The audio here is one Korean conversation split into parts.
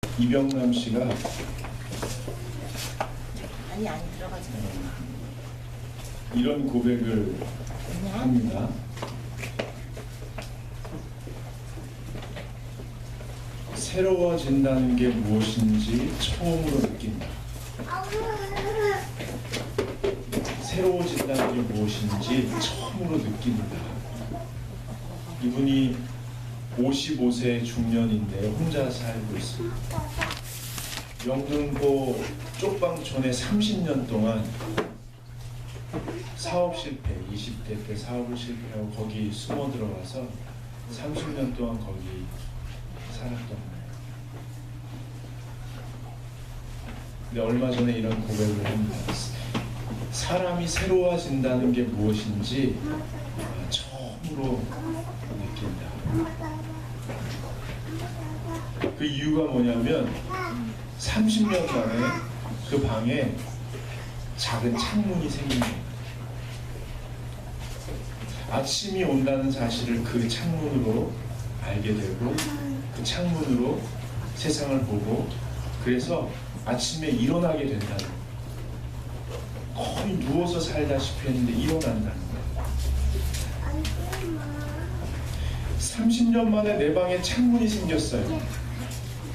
이병남 씨가 아니 들어가지 이런 고백을 합니다. 새로워진다는 게 무엇인지 처음으로 느낀다. 새로워진다는 게 무엇인지 처음으로 느낀다. 이분이 55세 중년인데 혼자 살고 있습니다. 영등포 쪽방촌에 30년 동안 사업 실패, 20대 때 사업을 실패하고 거기 숨어 들어가서 30년 동안 거기 살았던 거예요. 근데 얼마 전에 이런 고백을 합니다. 사람이 새로워진다는 게 무엇인지 처음으로 느낀다. 그 이유가 뭐냐면 30년 만에 그 방에 작은 창문이 생긴 거예요. 아침이 온다는 사실을 그 창문으로 알게 되고 그 창문으로 세상을 보고 그래서 아침에 일어나게 된다는 거예요. 거의 누워서 살다시피 했는데 일어난다는 거예요. 30년 만에 내 방에 창문이 생겼어요.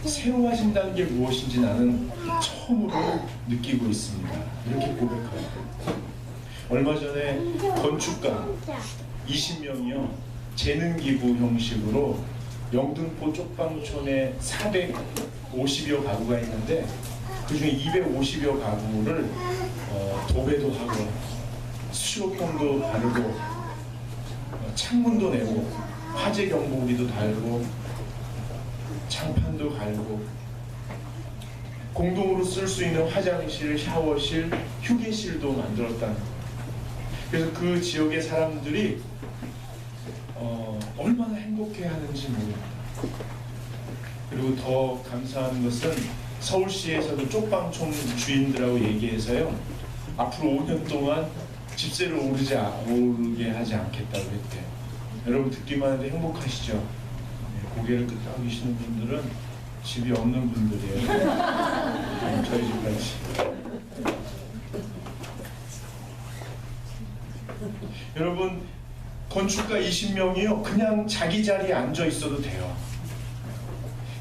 새로워진다는 게 무엇인지 나는 처음으로 느끼고 있습니다. 이렇게 고백하고 얼마 전에 건축가 20명이요 재능기부 형식으로 영등포 쪽방촌에 450여 가구가 있는데 그 중에 250여 가구를 도배도 하고 수도통도 바르고 창문도 내고 화재 경보기도 달고 장판도 갈고 공동으로 쓸 수 있는 화장실, 샤워실, 휴게실도 만들었다는 거예요. 그래서 그 지역의 사람들이 얼마나 행복해하는지 모릅니다. 그리고 더 감사한 것은 서울시에서도 쪽방촌 주인들하고 얘기해서요 앞으로 5년 동안 집세를 오르게 하지 않겠다고 했대요. 여러분 듣기만 해도 행복하시죠? 네, 고개를 끄덕이시는 분들은 집이 없는 분들이에요. 저희 집같이. 여러분 건축가 20명이요 그냥 자기 자리에 앉아 있어도 돼요.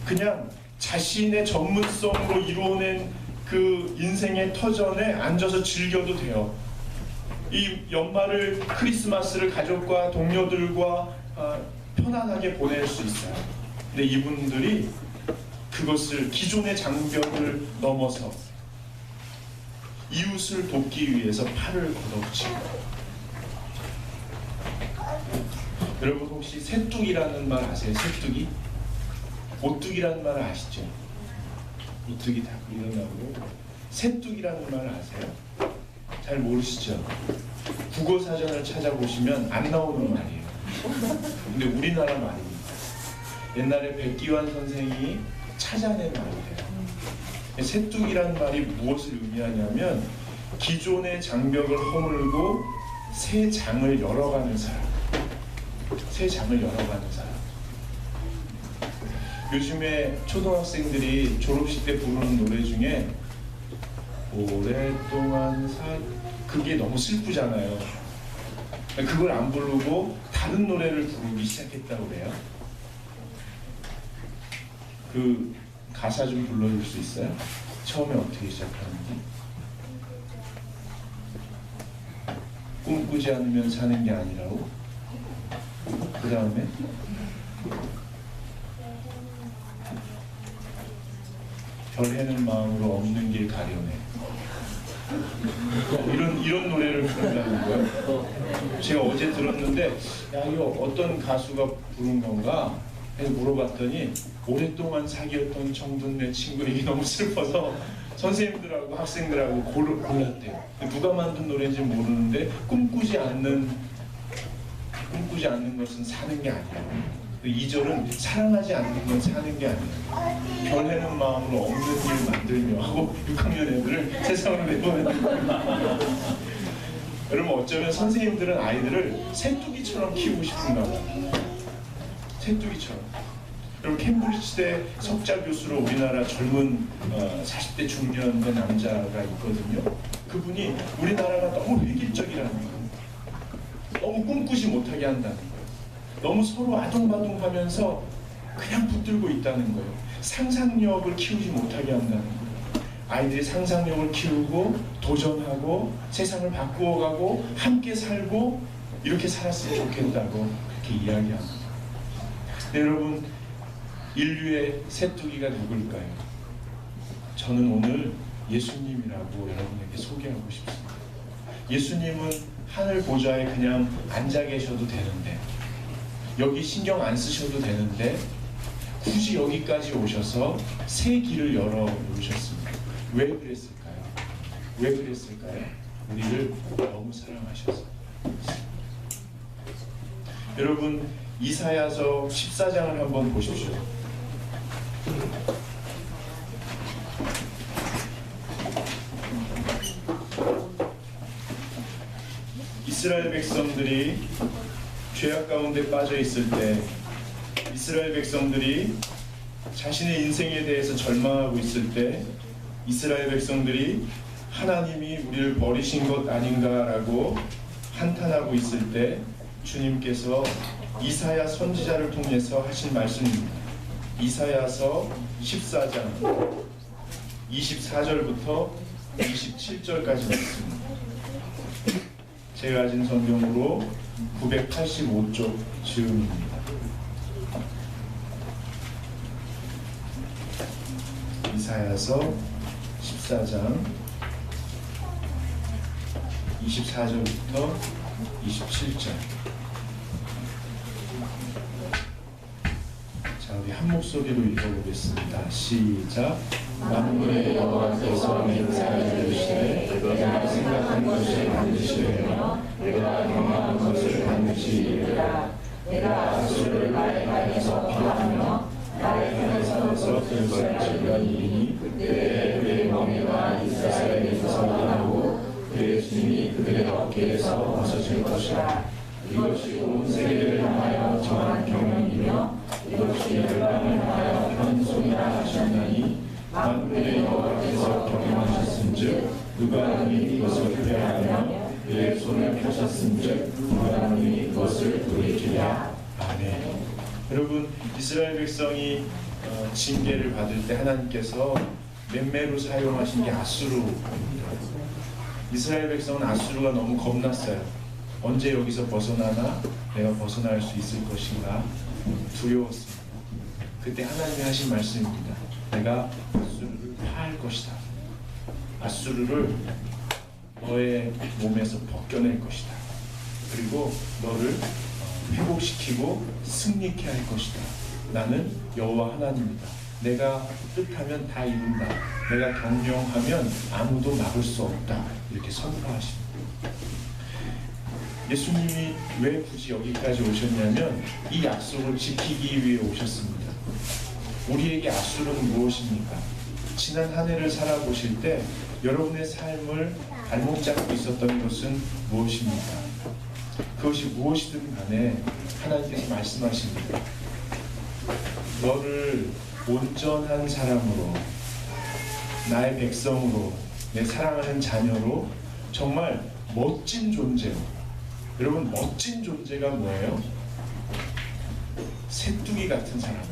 그냥 자신의 전문성으로 이루어낸 그 인생의 터전에 앉아서 즐겨도 돼요. 이 연말을 크리스마스를 가족과 동료들과 편안하게 보낼 수 있어요. 근데 이분들이 그것을 기존의 장벽을 넘어서 이웃을 돕기 위해서 팔을 걷어붙이고 여러분 혹시 새뚝이라는 말 아세요? 새뚝이? 오뚝이라는 말을 아시죠? 오뚝이 다 일어나고 새뚝이라는 말을 아세요? 잘 모르시죠? 국어사전을 찾아보시면 안 나오는 말이에요. 근데 우리나라 말입니다. 옛날에 백기환 선생이 찾아낸 말이에요. 새뚝이라는 말이 무엇을 의미하냐면 기존의 장벽을 허물고 새 장을 열어가는 사람. 새 장을 열어가는 사람. 요즘에 초등학생들이 졸업식 때 부르는 노래 중에 오랫동안 그게 너무 슬프잖아요. 그걸 안 부르고 다른 노래를 부르기 시작했다고 그래요. 그 가사 좀 불러줄 수 있어요? 처음에 어떻게 시작하는지. 꿈꾸지 않으면 사는 게 아니라고. 그 다음에 별 해는 마음으로 없는 길 가려내. 이런 노래를 부른다는 거예요. 제가 어제 들었는데 야 이거 어떤 가수가 부른 건가 해서 물어봤더니 오랫동안 사귀었던 청둔 내 친구 이게 너무 슬퍼서 선생님들하고 학생들하고 골랐대요. 누가 만든 노래인지 모르는데 꿈꾸지 않는 것은 사는 게 아니야. 2절은 사랑하지 않는 건 사는 게 아니야. 별 해는 마음으로 없는 일 만들며 하고 6학년 애들을 세상으로 내보내는 거예요. 여러분 어쩌면 선생님들은 아이들을 새뚜기처럼 키우고 싶은가 봐요. 새뚜기처럼. 그리고 캠브리지 시대 석자 교수로 우리나라 젊은 40대 중년 된 남자가 있거든요. 그분이 우리나라가 너무 획일적이라는 거예요. 너무 꿈꾸지 못하게 한다는 거예요. 너무 서로 아동바동하면서 그냥 붙들고 있다는 거예요. 상상력을 키우지 못하게 한다는 거예요. 아이들이 상상력을 키우고 도전하고 세상을 바꾸어가고 함께 살고 이렇게 살았으면 좋겠다고 그렇게 이야기합니다. 네, 여러분, 인류의 새뚜기가 누굴까요? 저는 오늘 예수님이라고 여러분에게 소개하고 싶습니다. 예수님은 하늘 보좌에 그냥 앉아 계셔도 되는데, 여기 신경 안 쓰셔도 되는데 굳이 여기까지 오셔서 새 길을 열어 놓으셨습니다. 왜 그랬을까요? 왜 그랬을까요? 우리를 너무 사랑하셔서. 여러분, 이사야서 14장을 한번 보십시오. 이스라엘 백성들이 죄악 가운데 빠져 있을 때, 이스라엘 백성들이 자신의 인생에 대해서 절망하고 있을 때, 이스라엘 백성들이 하나님이 우리를 버리신 것 아닌가라고 한탄하고 있을 때 주님께서 이사야 선지자를 통해서 하신 말씀입니다. 이사야서 14장 24절부터 27절까지 말씀입니다. 제가 가진 성경으로 985쪽 즈음입니다. 이사야서 14장 24절부터 27절. 자, 우리 한 목소리로 읽어보겠습니다. 시작. 만군의 여호와께서 맹세하여 이르시되 내가 생각한 것을 반드시 이루며 내가 경험한 것을 반드시 이루리라. 내가 아수를 나의 땅에서 피하며 나의 편에서 들걸지니 그때 그의 멍에가 이스라엘에서 떠나고 그의 짐이 그들의 어깨에서 벗어질 것이라. 이것이 온 세계를 향하여 정한 경영이며 이것이 열방을 향하여 편송이라 하셨나니 만군의 여호와께서 경영하셨은즉 누가 능히 이것을 회하며 그의 손을 펴셨은즉 누가 능히 이것을 돌이키랴. 아멘. 여러분, 이스라엘 백성이 징계를 받을 때 하나님께서 맴매로 사용하신 게 아수르입니다. 이스라엘 백성은 아수르가 너무 겁났어요. 언제 여기서 벗어나나? 내가 벗어날 수 있을 것인가? 두려웠습니다. 그때 하나님이 하신 말씀입니다. 내가 아수르를 파할 것이다. 아수르를 너의 몸에서 벗겨낼 것이다. 그리고 너를 회복시키고 승리케 할 것이다. 나는 여호와 하나님이다. 내가 뜻하면 다 이룬다. 내가 경영하면 아무도 막을 수 없다. 이렇게 선포하십니다. 예수님이 왜 굳이 여기까지 오셨냐면 이 약속을 지키기 위해 오셨습니다. 우리에게 아수르는 무엇입니까? 지난 한 해를 살아보실 때 여러분의 삶을 발목 잡고 있었던 것은 무엇입니까? 그것이 무엇이든 간에 하나님께서 말씀하십니다. 너를 온전한 사람으로, 나의 백성으로, 내 사랑하는 자녀로, 정말 멋진 존재로. 여러분, 멋진 존재가 뭐예요? 새뚜기 같은 사람.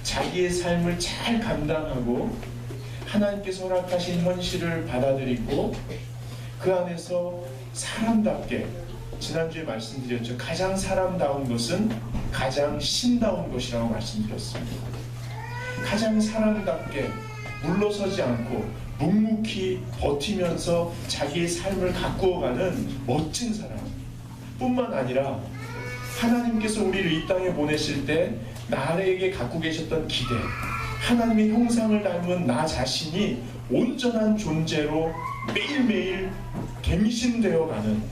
자기의 삶을 잘 감당하고 하나님께서 허락하신 현실을 받아들이고 그 안에서 사람답게, 지난주에 말씀드렸죠. 가장 사람다운 것은 가장 신다운 것이라고 말씀드렸습니다. 가장 사람답게 물러서지 않고 묵묵히 버티면서 자기의 삶을 가꾸어가는 멋진 사람 뿐만 아니라 하나님께서 우리를 이 땅에 보내실 때 나에게 갖고 계셨던 기대, 하나님의 형상을 닮은 나 자신이 온전한 존재로 매일매일 갱신되어가는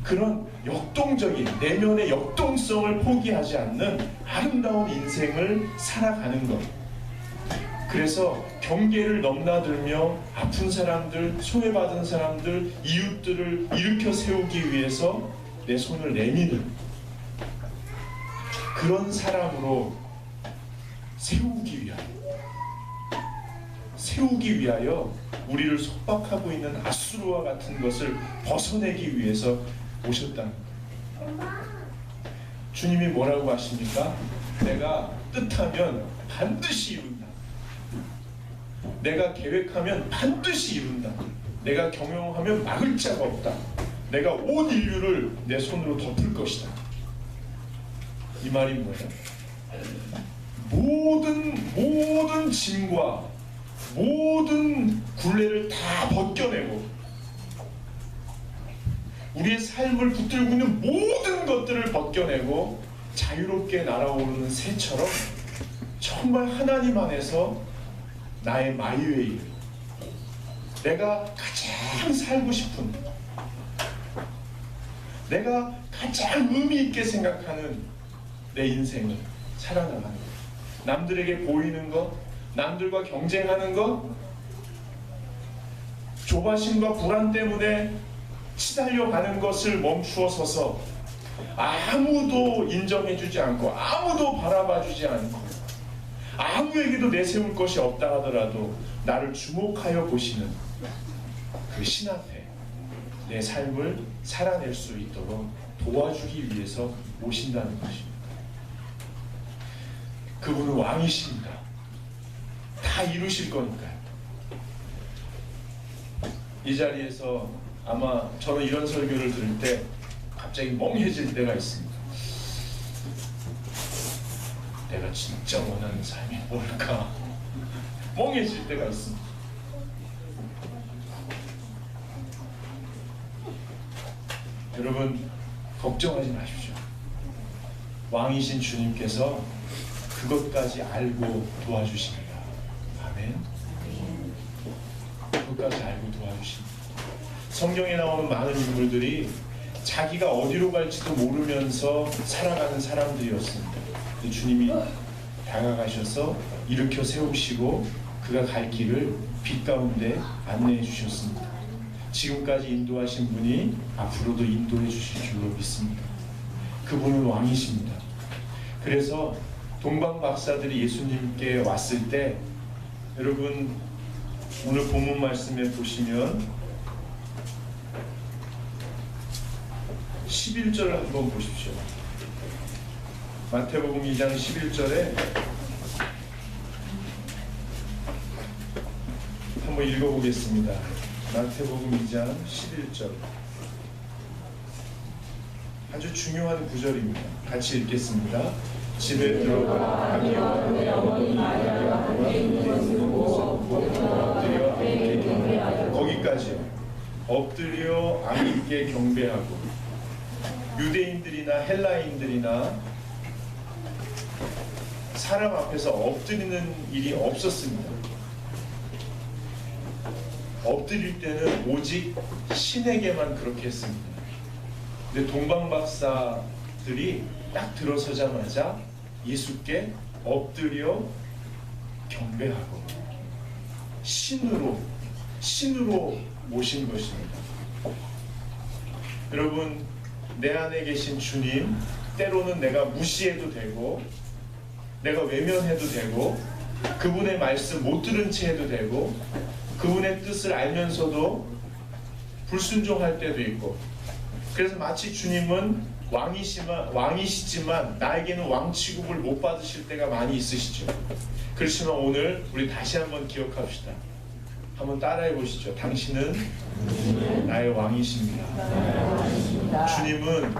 그런 역동적인 내면의 역동성을 포기하지 않는 아름다운 인생을 살아가는 것. 그래서 경계를 넘나들며 아픈 사람들, 소외받은 사람들, 이웃들을 일으켜 세우기 위해서 내 손을 내미는 그런 사람으로 세우기 위하여 우리를 속박하고 있는 아수르와 같은 것을 벗어내기 위해서 오셨다는 거예요. 주님이 뭐라고 하십니까? 내가 뜻하면 반드시 이룬다. 내가 계획하면 반드시 이룬다. 내가 경영하면 막을 자가 없다. 내가 온 인류를 내 손으로 덮을 것이다. 이 말이 뭐예요? 모든 짐과 모든 굴레를 다 벗겨내고 우리의 삶을 붙들고 있는 모든 것들을 벗겨내고 자유롭게 날아오르는 새처럼 정말 하나님 안에서 나의 마이웨이, 내가 가장 살고 싶은, 내가 가장 의미 있게 생각하는 내 인생을 살아나가는 것. 남들에게 보이는 것, 남들과 경쟁하는 것, 조바심과 불안 때문에 시달려 가는 것을 멈추어 서서 아무도 인정해주지 않고 아무도 바라봐주지 않고 아무에게도 내세울 것이 없다 하더라도 나를 주목하여 보시는 그 신 앞에 내 삶을 살아낼 수 있도록 도와주기 위해서 오신다는 것입니다. 그분은 왕이십니다. 다 이루실 거니까요. 이 자리에서 아마 저는 이런 설교를 들을 때 갑자기 멍해질 때가 있습니다. 내가 진짜 원하는 삶이 뭘까? 멍해질 때가 있습니다. 여러분, 걱정하지 마십시오. 왕이신 주님께서 그것까지 알고 도와주십니다. 아멘. 그것까지 알고 도와주십니다. 성경에 나오는 많은 인물들이 자기가 어디로 갈지도 모르면서 살아가는 사람들이었습니다. 주님이 다가가셔서 일으켜 세우시고 그가 갈 길을 빛 가운데 안내해 주셨습니다. 지금까지 인도하신 분이 앞으로도 인도해 주실 줄로 믿습니다. 그분은 왕이십니다. 그래서 동방 박사들이 예수님께 왔을 때, 여러분 오늘 본문 말씀에 보시면 11절을 한번 보십시오. 마태복음 2장 11절에 한번 읽어보겠습니다. 마태복음 2장 11절, 아주 중요한 구절입니다. 같이 읽겠습니다. 집에 들어가 아기와 그의 어머니 마리아와 함께 있는 것을 보고 엎드려 아기께 경배하여, 거기까지요. 엎드려 아기께 경배하고. 유대인들이나 헬라인들이나 사람 앞에서 엎드리는 일이 없었습니다. 엎드릴 때는 오직 신에게만 그렇게 했습니다. 근데 동방박사들이 딱 들어서자마자 예수께 엎드려 경배하고 신으로 모신 것입니다. 여러분, 내 안에 계신 주님, 때로는 내가 무시해도 되고 내가 외면해도 되고 그분의 말씀 못 들은 채 해도 되고 그분의 뜻을 알면서도 불순종할 때도 있고, 그래서 마치 주님은 왕이시지만 나에게는 왕 취급을 못 받으실 때가 많이 있으시죠. 그렇지만 오늘 우리 다시 한번 기억합시다. 한번 따라해 보시죠. 당신은 나의 왕이십니다. 주님은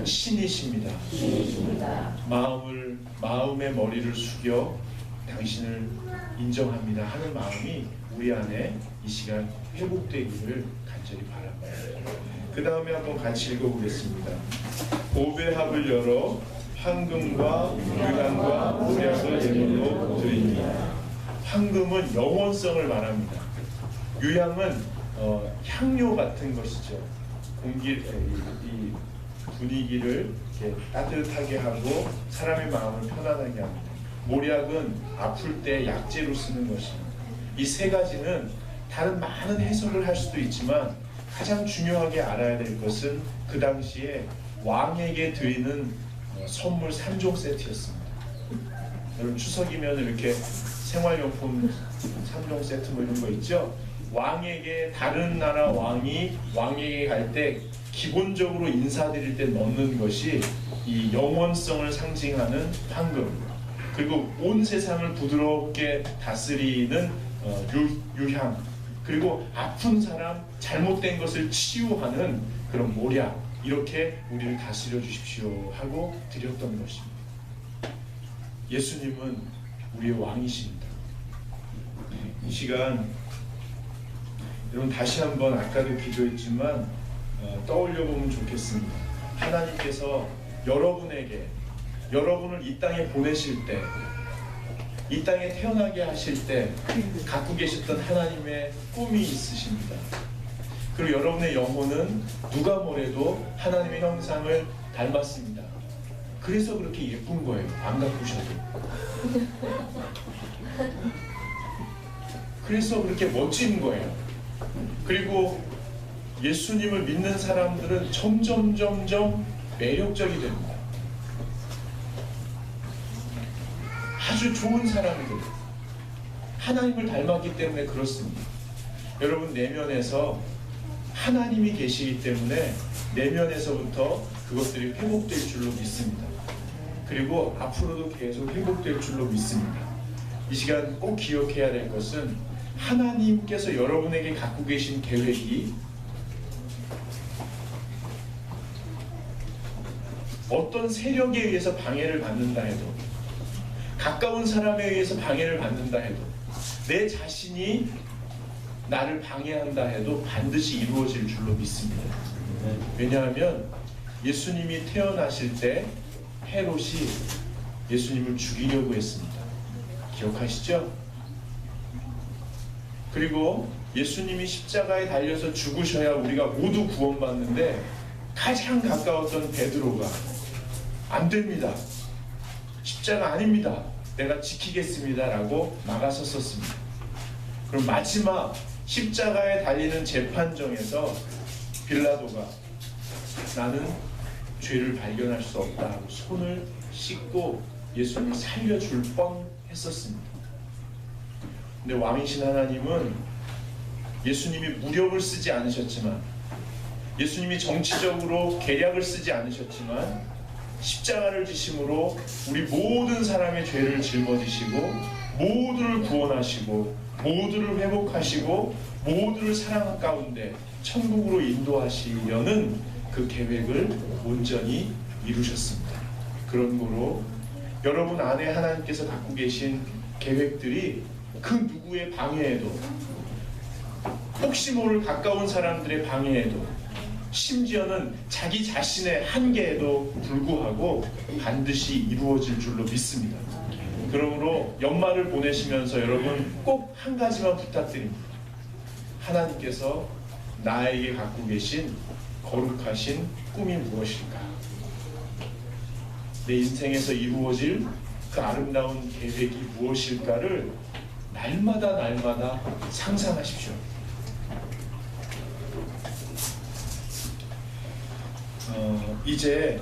신이십니다. 마음의 머리를 숙여 당신을 인정합니다 하는 마음이 우리 안에 이 시간 회복되기를 간절히 바랍니다. 그 다음에 한번 같이 읽어보겠습니다. 보배합을 열어 황금과 유향과 모략을 예물로 드립니다. 황금은 영원성을 말합니다. 유향은 향료 같은 것이죠. 이 분위기를 이렇게 따뜻하게 하고 사람의 마음을 편안하게 합니다. 모략은 아플 때 약재로 쓰는 것입니다. 이 세 가지는 다른 많은 해석을 할 수도 있지만 가장 중요하게 알아야 될 것은 그 당시에 왕에게 드리는 선물 3종 세트였습니다. 여러분 추석이면 이렇게 생활용품 3종 세트 뭐 이런 거 있죠? 왕에게 다른 나라 왕에게 갈 때 기본적으로 인사드릴 때 넣는 것이 이 영원성을 상징하는 황금, 그리고 온 세상을 부드럽게 다스리는 유향, 그리고 아픈 사람, 잘못된 것을 치유하는 그런 모략, 이렇게 우리를 다스려 주십시오 하고 드렸던 것입니다. 예수님은 우리의 왕이십니다. 이 시간 여러분 다시 한번 아까도 기도했지만 떠올려 보면 좋겠습니다. 하나님께서 여러분을 이 땅에 보내실 때, 이 땅에 태어나게 하실 때 갖고 계셨던 하나님의 꿈이 있으십니다. 그리고 여러분의 영혼은 누가 뭐래도 하나님의 형상을 닮았습니다. 그래서 그렇게 예쁜 거예요. 안 가꾸셔도. 그래서 그렇게 멋진 거예요. 그리고 예수님을 믿는 사람들은 점점 매력적이 됩니다. 아주 좋은 사람들, 하나님을 닮았기 때문에 그렇습니다. 여러분 내면에서 하나님이 계시기 때문에 내면에서부터 그것들이 회복될 줄로 믿습니다. 그리고 앞으로도 계속 회복될 줄로 믿습니다. 이 시간 꼭 기억해야 될 것은 하나님께서 여러분에게 갖고 계신 계획이 어떤 세력에 의해서 방해를 받는다 해도, 가까운 사람에 의해서 방해를 받는다 해도, 내 자신이 나를 방해한다 해도 반드시 이루어질 줄로 믿습니다. 왜냐하면 예수님이 태어나실 때 헤롯이 예수님을 죽이려고 했습니다. 기억하시죠? 그리고 예수님이 십자가에 달려서 죽으셔야 우리가 모두 구원받는데 가장 가까웠던 베드로가 안 됩니다. 십자가 아닙니다. 내가 지키겠습니다 라고 막아섰었습니다. 그럼 마지막 십자가에 달리는 재판정에서 빌라도가 나는 죄를 발견할 수 없다 하고 손을 씻고 예수님을 살려줄 뻔했었습니다. 근데 왕이신 하나님은 예수님이 무력을 쓰지 않으셨지만, 예수님이 정치적으로 계략을 쓰지 않으셨지만 십자가를 지심으로 우리 모든 사람의 죄를 짊어지시고 모두를 구원하시고 모두를 회복하시고 모두를 사랑 가운데 천국으로 인도하시려는 그 계획을 온전히 이루셨습니다. 그런 거로 여러분 안에 하나님께서 갖고 계신 계획들이 그 누구의 방해에도, 혹시 모를 가까운 사람들의 방해에도, 심지어는 자기 자신의 한계에도 불구하고 반드시 이루어질 줄로 믿습니다. 그러므로 연말을 보내시면서 여러분 꼭 한 가지만 부탁드립니다. 하나님께서 나에게 갖고 계신 거룩하신 꿈이 무엇일까? 내 인생에서 이루어질 그 아름다운 계획이 무엇일까를 날마다 상상하십시오. 이제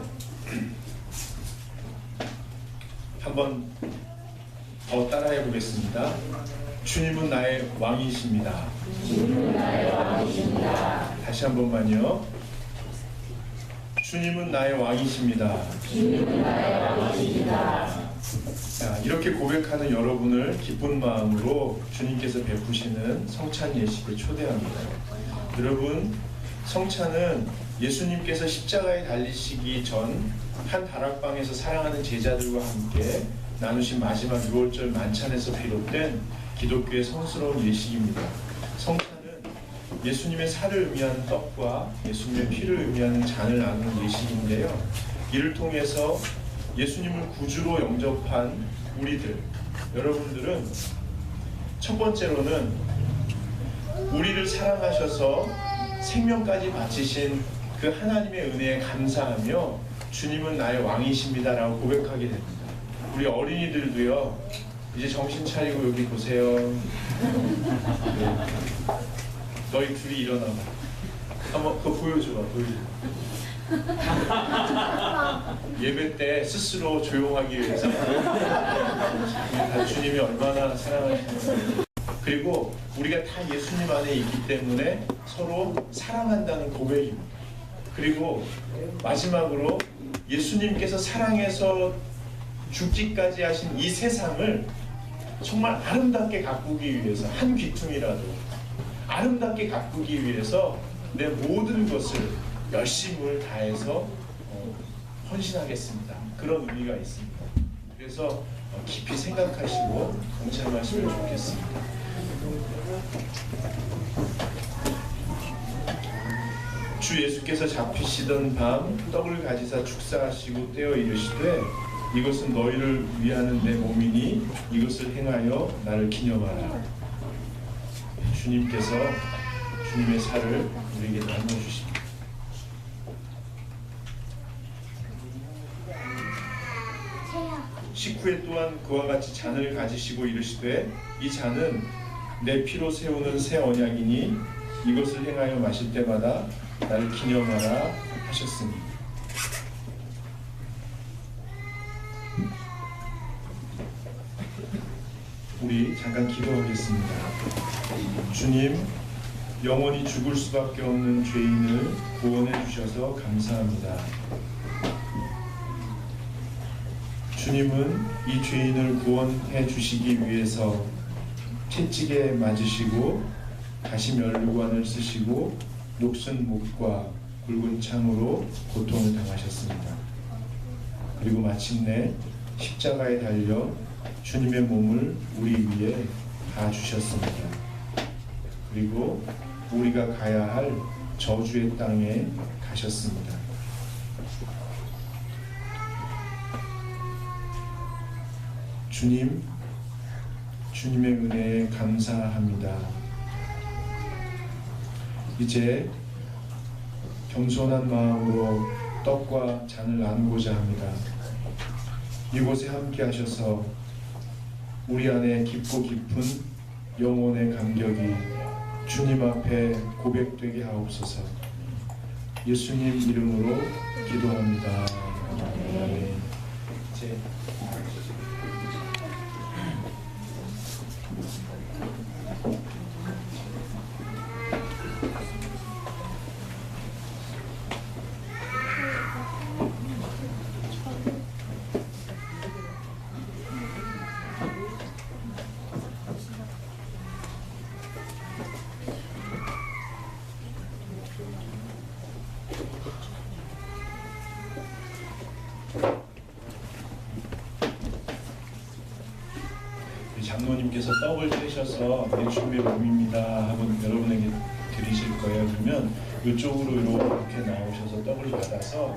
한번 더 따라해 보겠습니다. 주님은 나의 왕이십니다. 주님은 나의 왕이십니다. 다시 한 번만요. 주님은 나의 왕이십니다. 주님은 나의 왕이십니다. 자, 이렇게 고백하는 여러분을 기쁜 마음으로 주님께서 베푸시는 성찬 예식에 초대합니다. 여러분, 성찬은 예수님께서 십자가에 달리시기 전 한 다락방에서 사랑하는 제자들과 함께 나누신 마지막 6월절 만찬에서 비롯된 기독교의 성스러운 예식입니다. 성찬은 예수님의 살을 의미하는 떡과 예수님의 피를 의미하는 잔을 나누는 예식인데요. 이를 통해서 예수님을 구주로 영접한 우리들, 여러분들은 첫 번째로는 우리를 사랑하셔서 생명까지 바치신 그 하나님의 은혜에 감사하며 주님은 나의 왕이십니다 라고 고백하게 됩니다. 우리 어린이들도요, 이제 정신 차리고 여기 보세요. 네. 너희 둘이 일어나봐. 한번 그거 보여줘봐. 예배 때 스스로 조용하기 위해서 다 주님이 얼마나 사랑하시는지, 그리고 우리가 다 예수님 안에 있기 때문에 서로 사랑한다는 고백입니다. 그리고 마지막으로 예수님께서 사랑해서 죽기까지 하신 이 세상을 정말 아름답게 가꾸기 위해서, 한 귀퉁이라도 아름답게 가꾸기 위해서 내 모든 것을 열심을 다해서 헌신하겠습니다. 그런 의미가 있습니다. 그래서 깊이 생각하시고 경청하시면 좋겠습니다. 주 예수께서 잡히시던 밤 떡을 가지사 축사하시고 떼어 이르시되 이것은 너희를 위하는 내 몸이니 이것을 행하여 나를 기념하라. 주님께서 주님의 살을 우리에게 나눠주십니다. 식후에 또한 그와 같이 잔을 가지시고 이르시되 이 잔은 내 피로 세우는 새 언약이니 이것을 행하여 마실 때마다 나를 기념하라 하셨으니. 우리 잠깐 기도하겠습니다. 주님, 영원히 죽을 수밖에 없는 죄인을 구원해 주셔서 감사합니다. 주님은 이 죄인을 구원해 주시기 위해서 채찍에 맞으시고 가시면류관을 쓰시고 녹슨 목과 굵은 창으로 고통을 당하셨습니다. 그리고 마침내 십자가에 달려 주님의 몸을 우리 위에 다 주셨습니다. 그리고 우리가 가야 할 저주의 땅에 가셨습니다. 주님, 주님의 은혜에 감사합니다. 이제 겸손한 마음으로 떡과 잔을 나누고자 합니다. 이곳에 함께 하셔서 우리 안에 깊고 깊은 영혼의 감격이 주님 앞에 고백되게 하옵소서. 예수님 이름으로 기도합니다. 아멘. 이제 장로님께서 떡을 떼셔서 예수님의 몸입니다 하고 여러분에게 드리실 거예요. 그러면 이쪽으로 이렇게 나오셔서 떡을 받아서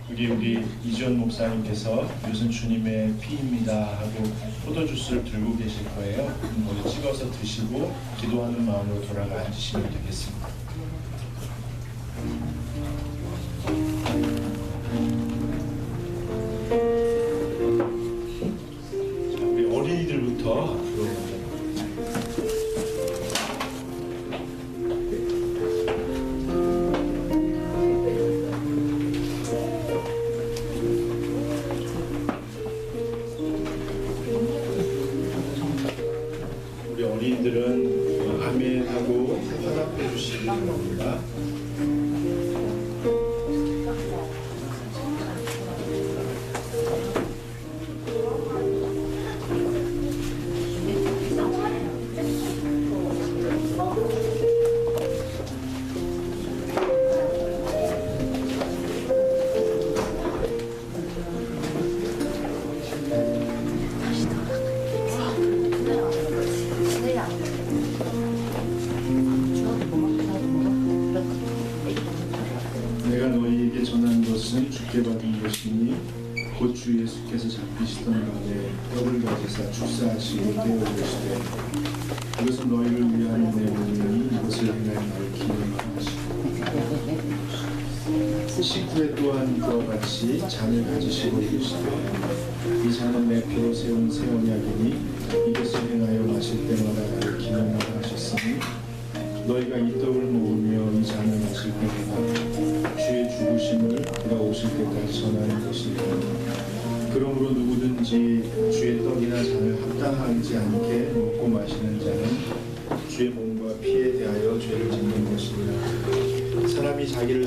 우리 이지원 목사님께서 이것은 주님의 피입니다 하고 포도주스를 들고 계실 거예요. 거기 찍어서 드시고 기도하는 마음으로 돌아가 앉으시면 되겠습니다. 자, 우리 어린이들부터 앞으로 먼저. 우리 어린이들은 아멘하고 화답해 주시기 바랍니다. 내가 너희에게 전한 것은 주께 받은 것이니 곧 주 예수께서 잡히시던 밤에 떡을 가지사 축사하시고 떼어 이르시되 이것은 너희를 위하는 내 몸이니 이것을 행하여 나를 기념하시고 식후에 또한 그와 같이 잔을 가지시고 이르시되 이 잔은 내 피로 세운 새 언약이니 이것을 행하여 마실 때마다 나를 기념하라 하셨으니 너희가 이 떡을 먹으며 이 잔을 마실 때마다 주의 죽으심을 주의 몸과 피에 대하여 죄를 짓는 것이니라. 사람이 자기를